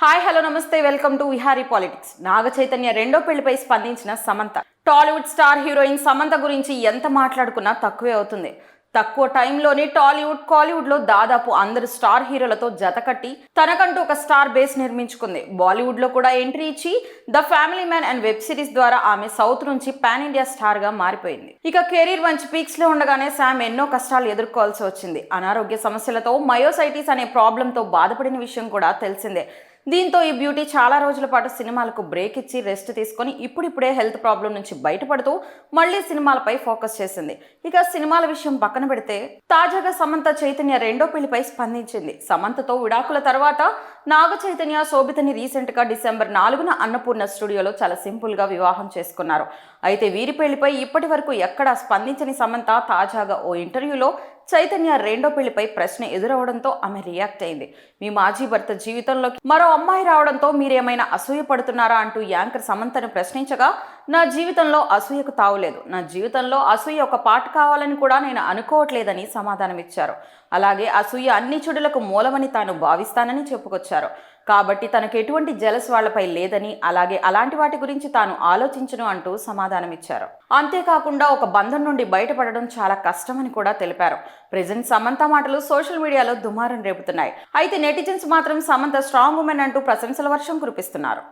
Hi hello నమస్తే welcome to Vihari politics. Naga Chaitanya రెండో పెళ్లిపై స్పందించిన సమంత. టాలీవుడ్ స్టార్ హీరోయిన్ సమంత గురించి ఎంత మాట్లాడుకున్నా తక్కువే అవుతుంది. తక్కువ టైంలోనే కాలీవుడ్ లో దాదాపు అందరు స్టార్ హీరోలతో జతకట్టి తనకంటూ ఒక స్టార్ బేస్ నిర్మించుకుంది. బాలీవుడ్ లో కూడా ఎంట్రీ ఇచ్చి the family man and web series ద్వారా ఆమె సౌత్ నుంచి పాన్ ఇండియా స్టార్ గా మారిపోయింది. ఇక కెరీర్ మంచి పీక్స్ లో ఉండగానే శామ్ ఎన్నో కష్టాలు ఎదుర్కోవాల్సి వచ్చింది. అనారోగ్య సమస్యలతో మయోసైటిస్ అనే ప్రాబ్లంతో బాధపడిన విషయం కూడా తెలిసిందే. దీంతో ఈ బ్యూటీ చాలా రోజుల పాటు సినిమాలకు బ్రేక్ ఇచ్చి రెస్ట్ తీసుకొని ఇప్పుడిప్పుడే హెల్త్ ప్రాబ్లం నుంచి బయటపడుతూ మళ్ళీ సినిమాలపై ఫోకస్ చేసింది. ఇక సినిమాల విషయం పక్కన పెడితే తాజాగా సమంత చైతన్య రెండో పెళ్లిపై స్పందించింది. సమంతతో విడాకుల తర్వాత నాగ చైతన్య శోభితని రీసెంట్ గా డిసెంబర్ 4న అన్నపూర్ణ స్టూడియోలో చాలా సింపుల్ గా వివాహం చేసుకున్నారు. అయితే వీరి పెళ్లిపై ఇప్పటి వరకు ఎక్కడా స్పందించని సమంత తాజాగా ఓ ఇంటర్వ్యూలో చైతన్య రెండో పెళ్లిపై ప్రశ్న ఎదురవడంతో ఆమె రియాక్ట్ అయింది. మీ మాజీ భర్త జీవితంలోకి మరో అమ్మాయి రావడంతో మీరేమైనా అసూయ పడుతున్నారా అంటూ యాంకర్ సమంతను ప్రశ్నించగా, నా జీవితంలో అసూయకు తావులేదు. నా జీవితంలో అసూయ ఒక పాట కావాలని కూడా నేను అనుకోవట్లేదని సమాధానమిచ్చారు. అలాగే అసూయ అన్ని చెడులకు మూలమని తాను భావిస్తానని చెప్పుకొచ్చారు. కాబట్టి తనకు ఎటువంటి జలస్ వాళ్లపై లేదని, అలాగే అలాంటి వాటి గురించి తాను ఆలోచించను అంటూ సమాధానమిచ్చారు. అంతేకాకుండా ఒక బంధం నుండి బయటపడడం చాలా కష్టమని కూడా తెలిపారు. ప్రెజెంట్ సమంత మాటలు సోషల్ మీడియాలో దుమారం రేపుతున్నాయి. అయితే నెటిజన్స్ మాత్రం సమంత స్ట్రాంగ్ ఉమెన్ అంటూ ప్రశంసల వర్షం కురిపిస్తున్నారు.